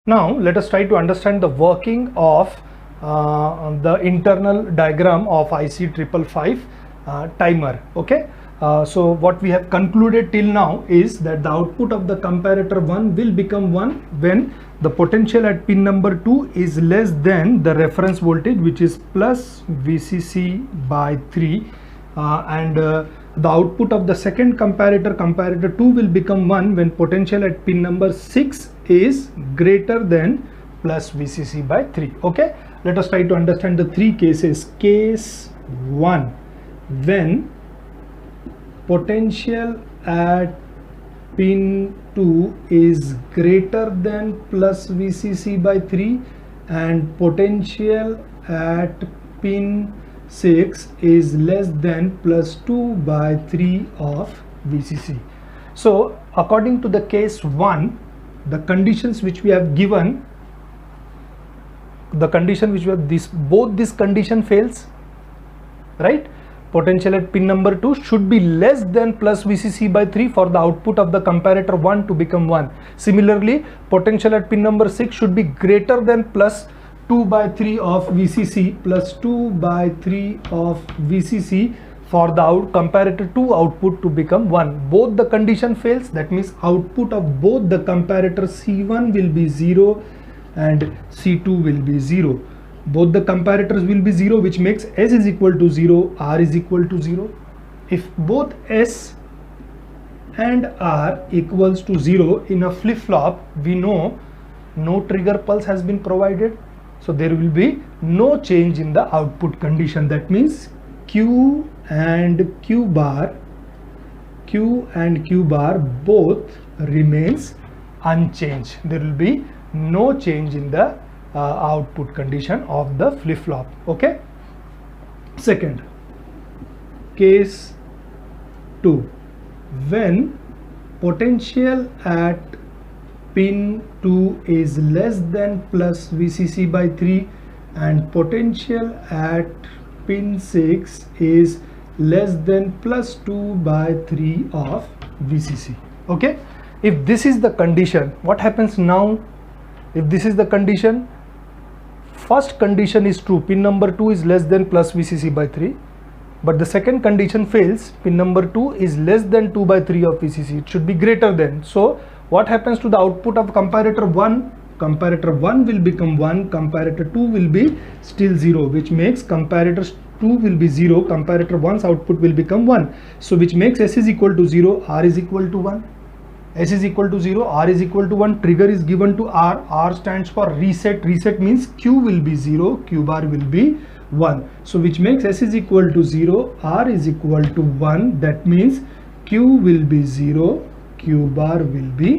Now let us try to understand the working of the internal diagram of IC555 timer. Okay, so what we have concluded till now is that the output of the comparator 1 will become 1 when the potential at pin number 2 is less than the reference voltage, which is plus VCC by 3, and the output of the second comparator 2 will become 1 when potential at pin number 6 is greater than plus VCC by 3. Okay, let us try to understand the three cases. Case 1, when potential at pin 2 is greater than plus VCC by 3 and potential at pin 6 is less than plus 2 by 3 of VCC. So according to the case 1, the conditions which we have given, both this condition fails, right? Potential at pin number 2 should be less than plus VCC by 3 for the output of the comparator 1 to become 1. Similarly, potential at pin number 6 should be greater than plus 2 by 3 of VCC, plus 2 by 3 of VCC for the comparator 2 output to become 1. Both the condition fails, that means output of both the comparator C1 will be 0 and C2 will be 0. Both the comparators will be 0, which makes S is equal to 0, R is equal to 0. If both S and R equals to 0 in a flip-flop, we know no trigger pulse has been provided, so there will be no change in the output condition. That means Q and Q bar both remains unchanged. There will be no change in the output condition of the flip-flop. Okay. Second, case 2, when potential at pin 2 is less than plus VCC by 3 and potential at pin 6 is less than plus 2 by 3 of VCC. Okay, if this is the condition, what happens now? If this is the condition, first condition is true, pin number 2 is less than plus VCC by 3, but the second condition fails, pin number 2 is less than 2 by 3 of VCC, it should be greater than. So what happens to the output of comparator 1? Comparator 1 will become 1, comparator 2 will be still 0, which makes comparator 2 will be 0, comparator 1's output will become 1. So which makes S is equal to 0, R is equal to 1. S is equal to 0, R is equal to 1, trigger is given to R, R stands for reset, reset means Q will be 0, Q bar will be 1. So which makes S is equal to 0, R is equal to 1, that means Q will be 0, Q bar will be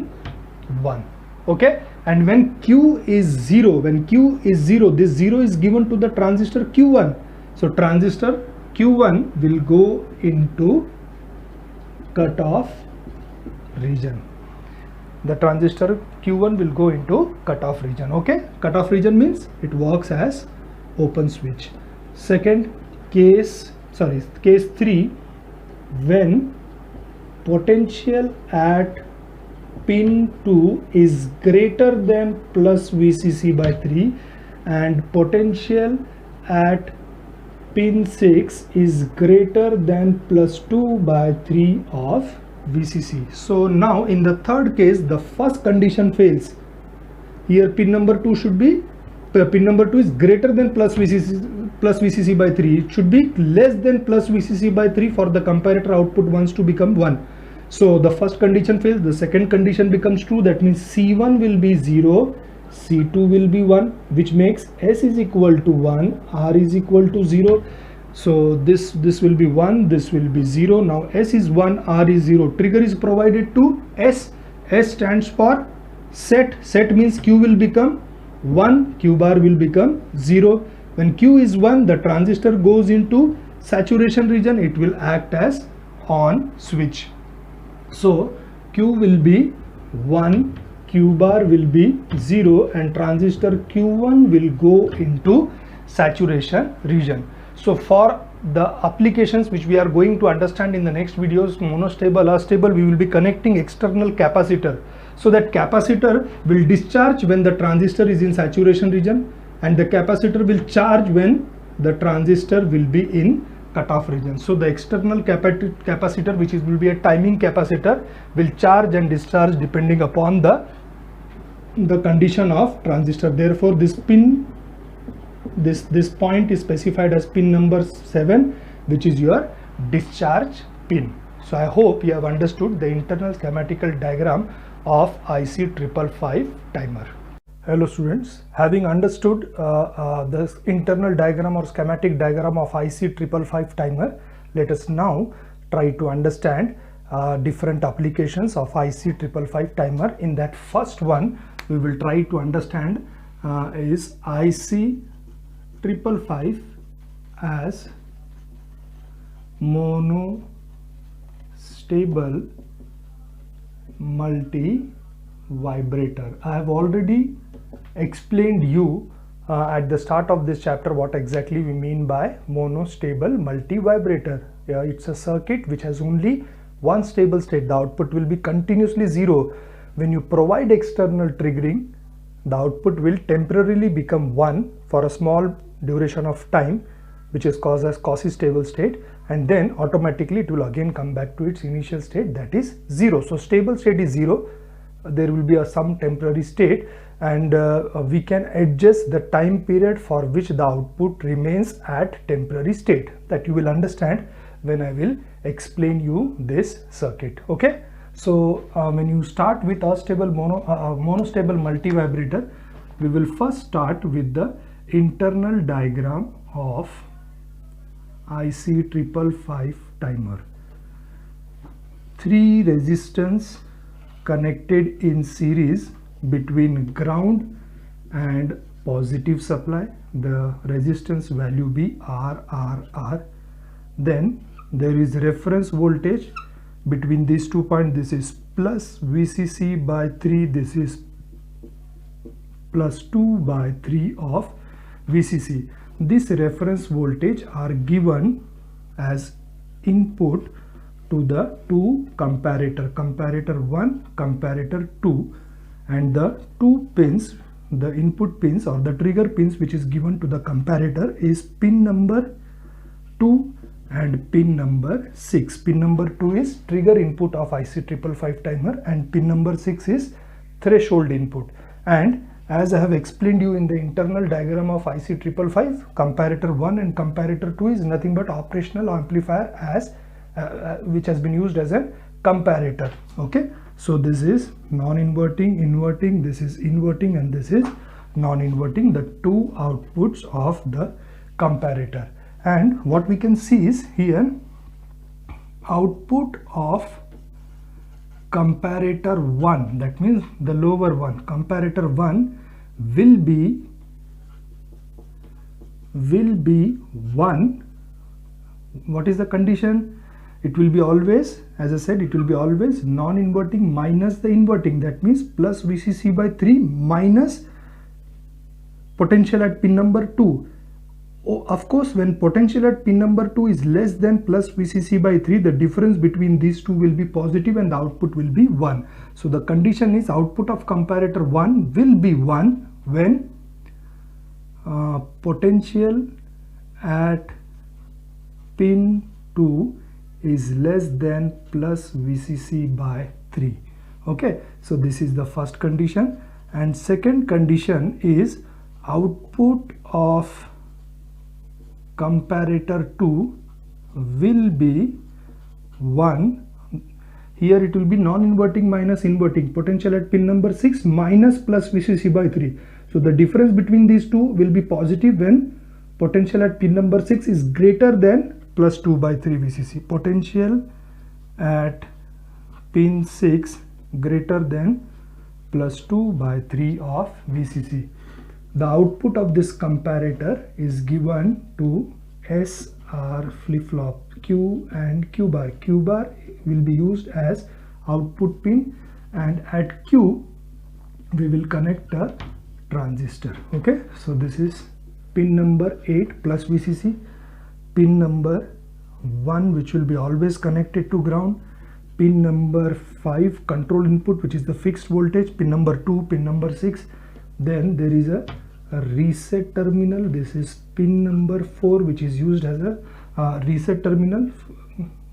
1. Okay, and when Q is 0, this 0 is given to the transistor Q1. So transistor Q1 will go into cutoff region. The transistor Q1 will go into cutoff region. Okay, cutoff region means it works as open switch. Second, case 3, when potential at pin 2 is greater than plus VCC by 3 and potential at pin 6 is greater than plus 2 by 3 of VCC. So now in the third case, the first condition fails. Here pin number 2 should be, pin number 2 is greater than plus VCC by 3. It should be less than plus VCC by 3 for the comparator output wants to become 1. So the first condition fails, the second condition becomes true, that means C1 will be 0, C2 will be 1, which makes S is equal to 1, R is equal to 0. So this will be 1, this will be 0. Now S is 1, R is 0. Trigger is provided to S. S stands for set. Set means Q will become 1, Q bar will become 0. When Q is 1, the transistor goes into saturation region. It will act as on switch. So Q will be 1, Q bar will be 0 and transistor Q1 will go into saturation region. So for the applications which we are going to understand in the next videos, monostable, astable, we will be connecting external capacitor. So that capacitor will discharge when the transistor is in saturation region, and the capacitor will charge when the transistor will be in cutoff region. So the external capacitor, which will be a timing capacitor, will charge and discharge depending upon the condition of transistor. Therefore this pin, this point is specified as pin number 7, which is your discharge pin. So I hope you have understood the internal schematical diagram of IC 555 timer. Hello students, having understood the internal diagram or schematic diagram of IC 555 timer, let us now try to understand different applications of IC 555 timer. In that first one, we will try to understand is IC 555 as monostable multi-vibrator. I have already explained you at the start of this chapter what exactly we mean by monostable multi-vibrator. It's a circuit which has only one stable state. The output will be continuously 0. When you provide external triggering, the output will temporarily become 1 for a small duration of time, which is called as quasi-stable state, and then automatically it will again come back to its initial state, that is 0. So stable state is 0. There will be some temporary state, and we can adjust the time period for which the output remains at temporary state. That you will understand when I will explain you this circuit. Okay. So when you start with monostable multi-vibrator, we will first start with the internal diagram of IC 555 timer. 3 resistors connected in series between ground and positive supply. The resistance value be R. Then there is reference voltage between these 2 points. This is plus VCC by 3, this is plus 2 by 3 of VCC. This reference voltage are given as input to the 2 comparator, comparator 1, comparator 2, and the 2 pins, the input pins or the trigger pins which is given to the comparator is pin number 2 and pin number 6. Pin number 2 is trigger input of IC 555 timer, and pin number 6 is threshold input. And as I have explained you in the internal diagram of IC 555, comparator 1 and comparator 2 is nothing but operational amplifier as which has been used as a comparator. Okay, so this is non-inverting, inverting, this is inverting, and this is non-inverting, the 2 outputs of the comparator. And what we can see is here output of comparator 1, that means the lower one, comparator 1 will be 1. What is the condition? It will be always, as I said, it will be always non-inverting minus the inverting. That means plus VCC by 3 minus potential at pin number 2. Oh, of course, when potential at pin number 2 is less than plus VCC by 3, the difference between these two will be positive and the output will be 1. So the condition is output of comparator 1 will be 1 when potential at pin 2 is less than plus VCC by 3. Okay, so this is the first condition, and second condition is output of comparator 2 will be 1. Here it will be non-inverting minus inverting, potential at pin number 6 minus plus VCC by 3. So the difference between these two will be positive when potential at pin number 6 is greater than plus 2 by 3 VCC. Potential at pin 6 greater than plus 2 by 3 of VCC. The output of this comparator is given to SR flip-flop, Q and Q bar. Q bar will be used as output pin, and at Q we will connect a transistor. Okay, so this is pin number 8 plus VCC, pin number 1 which will be always connected to ground, pin number 5 control input which is the fixed voltage, pin number 2, pin number 6. Then there is a reset terminal, this is pin number 4 which is used as a reset terminal,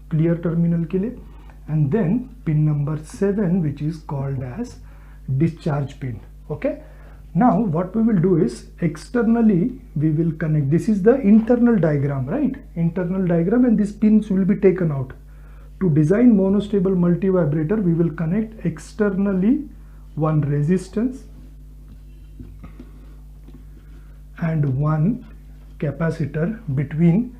clear terminal ke liye. And then pin number 7 which is called as discharge pin. Okay, now what we will do is externally we will connect, this is the internal diagram, right, internal diagram, and these pins will be taken out. To design monostable multivibrator we will connect externally one resistance and one capacitor between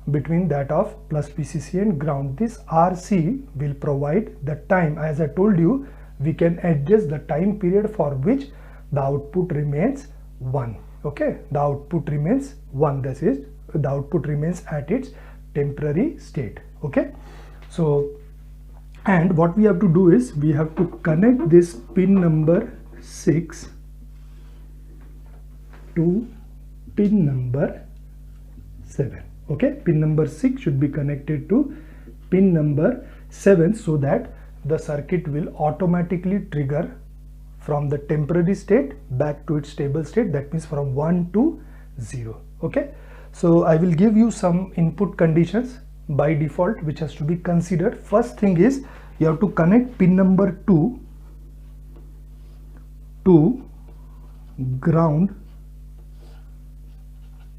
that of plus VCC and ground. This RC will provide the time. As I told you, we can adjust the time period for which the output remains 1. Okay, the output remains 1, that is the output remains at its temporary state. Okay, so and what we have to do is we have to connect this pin number 6 to pin number 7. Okay, pin number 6 should be connected to pin number 7 so that the circuit will automatically trigger from the temporary state back to its stable state, that means from 1 to 0. Okay, so I will give you some input conditions by default which has to be considered. First thing is you have to connect pin number 2 to ground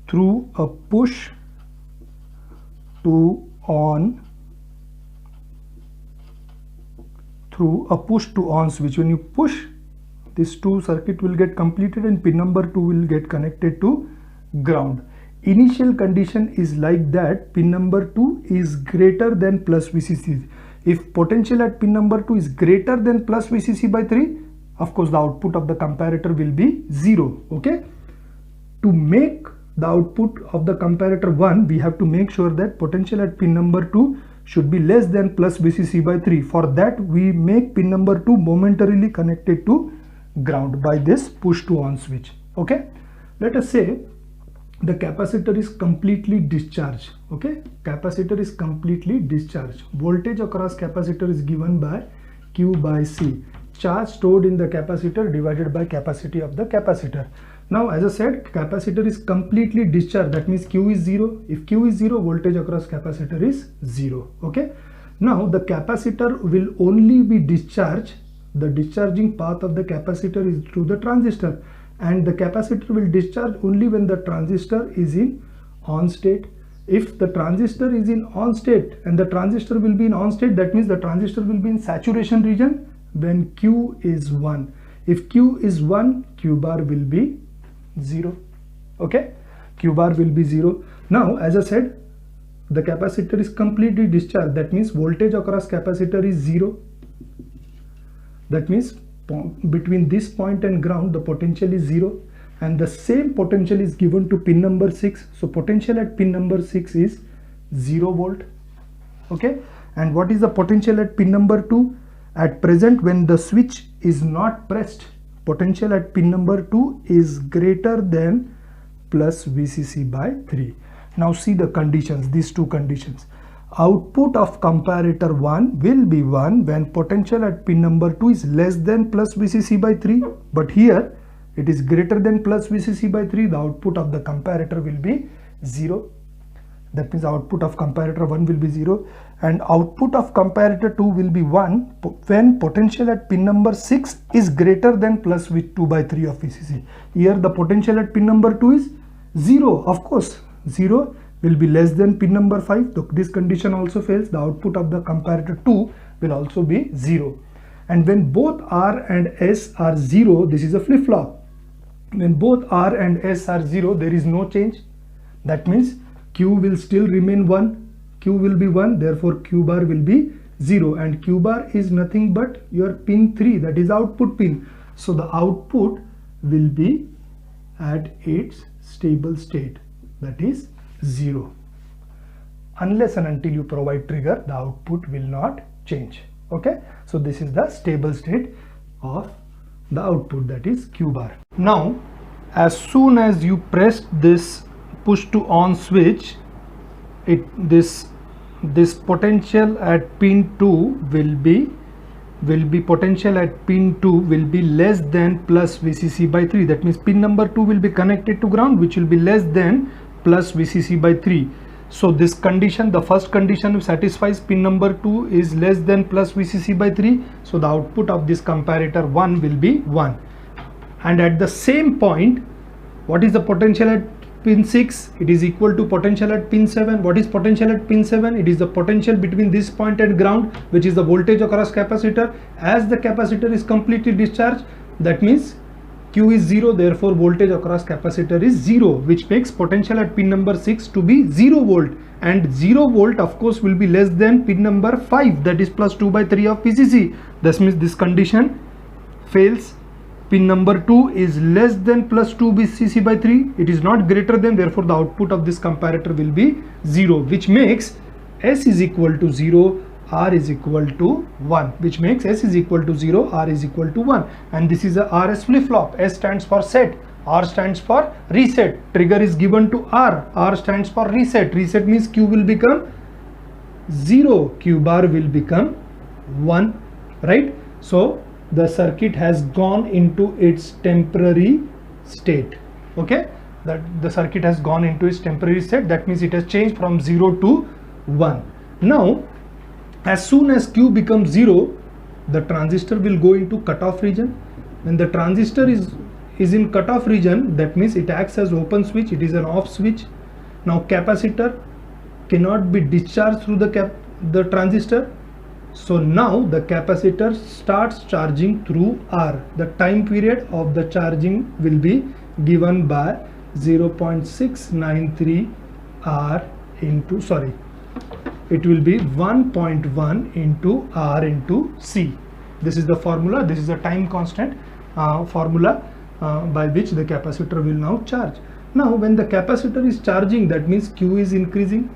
through a push to on switch. When you push, this 2 circuit will get completed and pin number 2 will get connected to ground. Initial condition is like that pin number 2 is greater than plus VCC. If potential at pin number 2 is greater than plus VCC by 3, of course the output of the comparator will be 0. Okay, to make the output of the comparator 1, we have to make sure that potential at pin number 2 should be less than plus VCC by 3. For that we make pin number 2 momentarily connected to ground by this push to on switch. Okay, let us say the capacitor is completely discharged. Okay, capacitor is completely discharged. Voltage across capacitor is given by Q by C, charge stored in the capacitor divided by capacity of the capacitor. Now as I said, capacitor is completely discharged, that means Q is 0. If Q is 0, voltage across capacitor is 0. Okay, now the capacitor will only be discharged, the discharging path of the capacitor is through the transistor, and the capacitor will discharge only when the transistor is in on state. If the transistor is in on state and the transistor will be in on state, that means the transistor will be in saturation region when Q is 1. If Q is 1, Q bar will be 0. Okay, Q bar will be 0. Now as I said, the capacitor is completely discharged, that means voltage across capacitor is 0. That means between this point and ground the potential is 0, and the same potential is given to pin number 6. So potential at pin number 6 is 0 volt. Okay, and what is the potential at pin number 2? At present, when the switch is not pressed, potential at pin number 2 is greater than plus VCC by 3. Now see the conditions, these two conditions. Output of comparator 1 will be 1 when potential at pin number 2 is less than plus VCC by 3, but here it is greater than plus VCC by 3, the output of the comparator will be 0. That means output of comparator 1 will be 0, and output of comparator 2 will be 1 when potential at pin number 6 is greater than plus 2 by 3 of VCC. Here the potential at pin number 2 is 0. Of course 0 will be less than pin number 5. So this condition also fails. The output of the comparator 2 will also be 0. And when both R and S are 0, this is a flip-flop. When both R and S are 0, there is no change. That means Q will still remain 1. Q will be 1, therefore Q bar will be 0, and Q bar is nothing but your pin 3, that is output pin. So the output will be at its stable state, that is 0. Unless and until you provide trigger, the output will not change. Okay, so this is the stable state of the output, that is Q bar. Now as soon as you press this push to on switch, this potential at pin 2 will be potential at pin 2 will be less than plus VCC by 3. That means pin number 2 will be connected to ground, which will be less than plus VCC by 3. So this condition, the first condition satisfies pin number 2 is less than plus VCC by 3. So the output of this comparator 1 will be 1. And at the same point, what is the potential at pin 6? It is equal to potential at pin 7. What is potential at pin 7? It is the potential between this point and ground, which is the voltage across capacitor. As the capacitor is completely discharged, that means Q is 0, therefore voltage across capacitor is 0, which makes potential at pin number 6 to be 0 volt, and 0 volt of course will be less than pin number 5, that is plus 2 by 3 of VCC. This means this condition fails. Pin number 2 is less than plus 2 VCC by 3. It is not greater than, therefore the output of this comparator will be 0, which makes S is equal to 0, R is equal to 1, which makes S is equal to 0, R is equal to 1. And this is a RS flip-flop. S stands for set, R stands for reset. Trigger is given to R. R stands for reset. Reset means Q will become 0, Q bar will become 1, right? So the circuit has gone into its temporary state. Okay, that the circuit has gone into its temporary state. That means it has changed from 0 to 1. Now as soon as Q becomes 0, the transistor will go into cutoff region. When the transistor is in cutoff region, that means it acts as open switch, it is an off switch. Now capacitor cannot be discharged through the transistor. So now the capacitor starts charging through R. The time period of the charging will be given by 0.693 R into, sorry, it will be 1.1 into R into C. This is the formula. This is the time constant formula by which the capacitor will now charge. Now when the capacitor is charging, that means Q is increasing.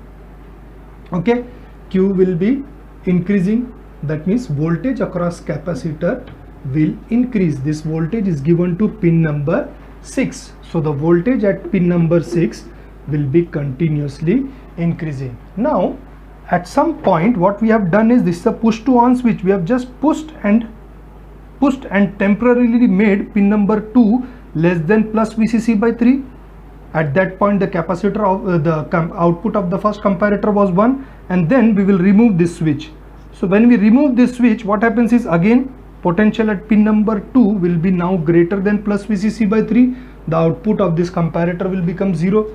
Okay, Q will be increasing. That means voltage across capacitor will increase. This voltage is given to pin number 6. So the voltage at pin number 6 will be continuously increasing. Now at some point what we have done is, this is a push to on switch. We have just pushed and temporarily made pin number 2 less than plus VCC by 3. At that point the capacitor of the output of the first comparator was 1, and then we will remove this switch. So when we remove this switch, what happens is, again potential at pin number 2 will be now greater than plus VCC by 3. The output of this comparator will become 0,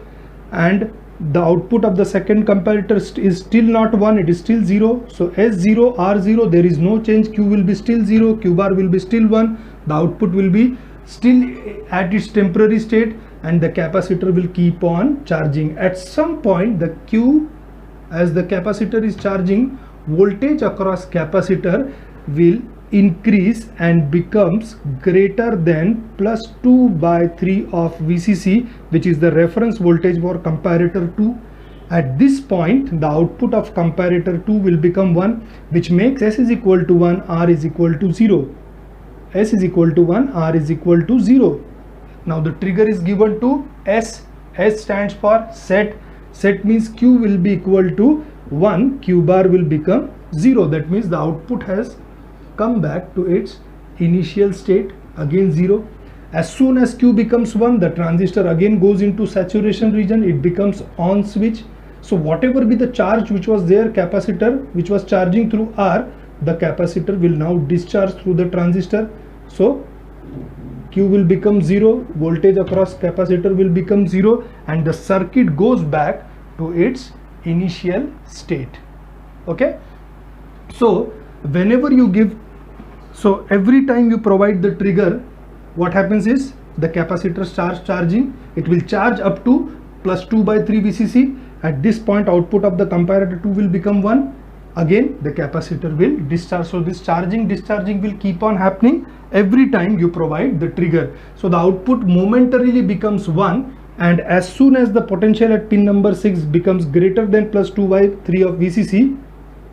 and the output of the second comparator is still not 1, it is still 0. So S0, R0, there is no change. Q will be still 0, Q bar will be still 1. The output will be still at its temporary state, and the capacitor will keep on charging. At some point the Q, as the capacitor is charging, voltage across capacitor will increase and becomes greater than plus 2 by 3 of VCC, which is the reference voltage for comparator 2. At this point the output of comparator 2 will become 1, which makes S is equal to 1, R is equal to 0. S is equal to 1, R is equal to 0. Now the trigger is given to S. S stands for set. Set means Q will be equal to 1, Q bar will become 0. That means the output has come back to its initial state, again 0. As soon as Q becomes 1, the transistor again goes into saturation region, it becomes on switch. So whatever be the charge which was there, capacitor which was charging through R, the capacitor will now discharge through the transistor. So Q will become 0, voltage across capacitor will become 0, and the circuit goes back to its initial state. Okay, so whenever you give, so every time you provide the trigger, what happens is the capacitor starts charging. It will charge up to plus 2 by 3 VCC. At this point output of the comparator 2 will become 1. Again the capacitor will discharge. So this charging discharging will keep on happening every time you provide the trigger. So the output momentarily becomes 1, and as soon as the potential at pin number 6 becomes greater than plus 2 by 3 of VCC,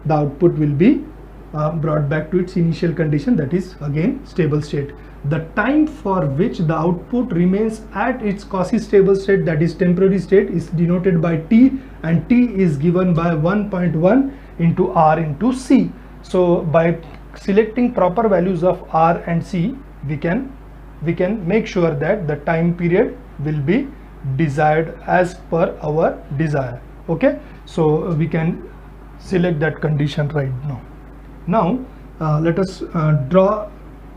the output will be brought back to its initial condition, that is again stable state. The time for which the output remains at its quasi-stable state, that is temporary state, is denoted by T, and T is given by 1.1 into R into C. So by selecting proper values of R and C, we can make sure that the time period will be desired as per our desire. Okay, so we can select that condition right now. Now let us draw.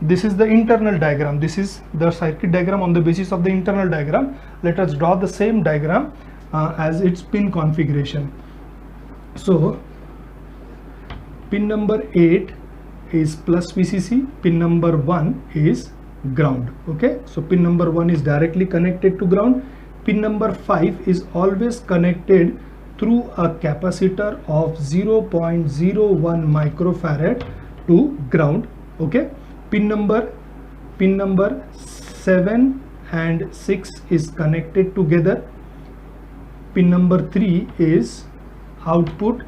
This is the internal diagram. This is the circuit diagram. On the basis of the internal diagram, let us draw the same diagram as its pin configuration. So pin number 8 is plus VCC, pin number 1 is ground. Okay, so pin number 1 is directly connected to ground. Pin number 5 is always connected through a capacitor of 0.01 microfarad to ground. Okay, pin number 7 and 6 is connected together. Pin number 3 is output.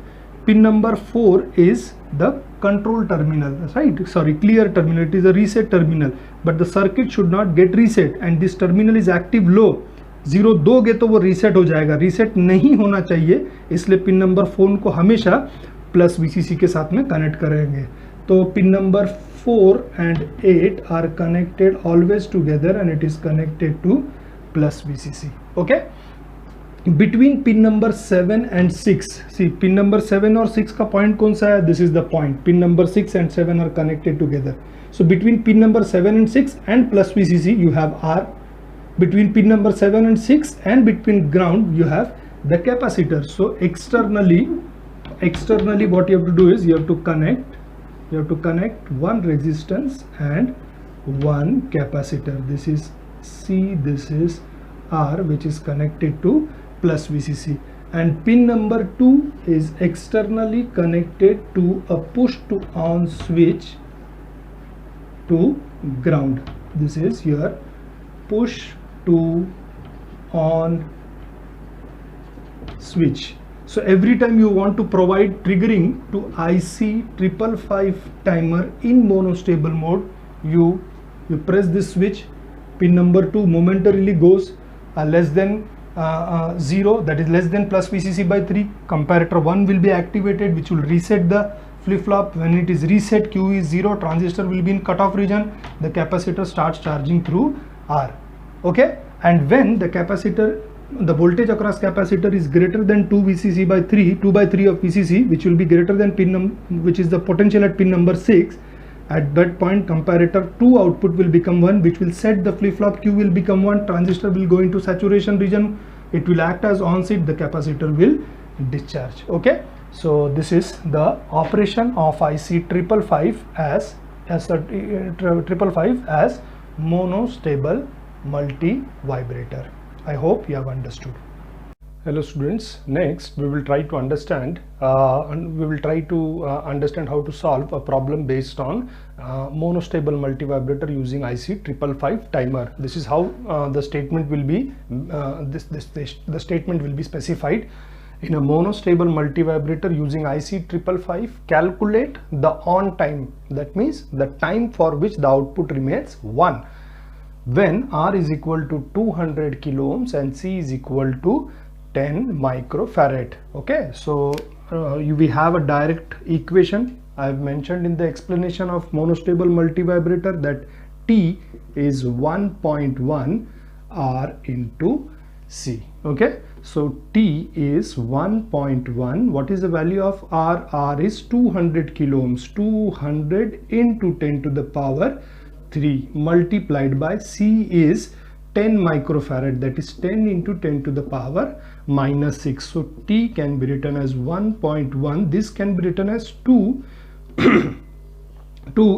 Pin number 4 is the control terminal, right? Sorry, clear terminal. It is a reset terminal, but the circuit should not get reset, and this terminal is active low. 0 दोगे तो वो reset हो जाएगा, reset नहीं होना चाहिए, इसलिए pin number 4 को हमेशा प्लस VCC के साथ में कनेक्ट करेंगे. तो pin number 4 and 8 are connected always together and it is connected to plus VCC. Okay, between pin number 7 and 6, see pin number 7 और 6 का point कौन सा है? This is the point. Pin number 6 and 7 are connected together. So between pin number 7 and 6 and plus VCC you have R. Between pin number 7 and 6 and between ground you have the capacitor. So externally what you have to do is you have to connect one resistance and one capacitor. This is C, this is R, which is connected to plus VCC, and pin number 2 is externally connected to a push to on switch to ground. This is your push to on switch. So every time you want to provide triggering to IC 555 timer in monostable mode, you press this switch. Pin number 2 momentarily goes less than 0, that is less than plus VCC by 3. Comparator 1 will be activated, which will reset the flip-flop. When it is reset, Q is 0, transistor will be in cutoff region, the capacitor starts charging through R. Okay, and when the voltage across capacitor is greater than 2 VCC by 3, 2 by 3 of VCC, which will be greater than which is the potential at pin number 6, at that point comparator 2 output will become 1, which will set the flip-flop. Q will become 1, transistor will go into saturation region, it will act as on switch, the capacitor will discharge. Okay, so this is the operation of IC 555 as monostable multi-vibrator. I hope you have understood. Hello students, next we will try to understand understand how to solve a problem based on monostable multi-vibrator using IC 555 timer. This is how the statement will be the statement will be specified. In a monostable multi-vibrator using IC 555, calculate the on time, that means the time for which the output remains 1 when R is equal to 200 kilo ohms and C is equal to 10 microfarad. Okay, so we have a direct equation. I have mentioned in the explanation of monostable multi-vibrator that T is 1.1 R into C. Okay, so T is 1.1. What is the value of R? R is 200 kilo ohms. 200 into 10 to the power 3 multiplied by C is 10 microfarad, that is 10 into 10 to the power minus 6. So T can be written as 1.1. This can be written as 2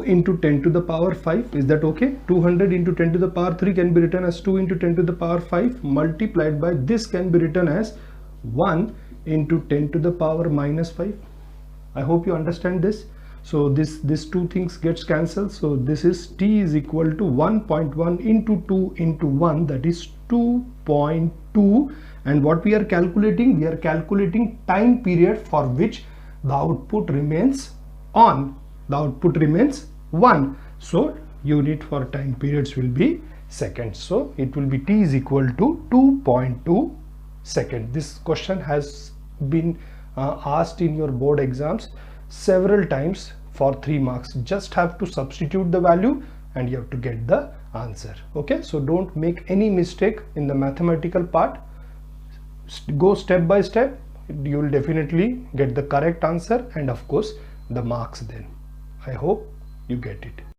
into 10 to the power 5. Is that okay? 200 into 10 to the power 3 can be written as 2 into 10 to the power 5 multiplied by this can be written as 1 into 10 to the power minus 5. I hope you understand this. So this two things gets cancelled. So this is T is equal to 1.1 into 2 into 1, that is 2.2. And what we are calculating? We are calculating time period for which the output remains on. The output remains 1. So unit for time periods will be seconds. So it will be T is equal to 2.2 seconds. This question has been asked in your board exams several times for 3 marks. Just have to substitute the value and you have to get the answer. Okay, so don't make any mistake in the mathematical part. Go step by step, you will definitely get the correct answer and of course the marks then. I hope you get it.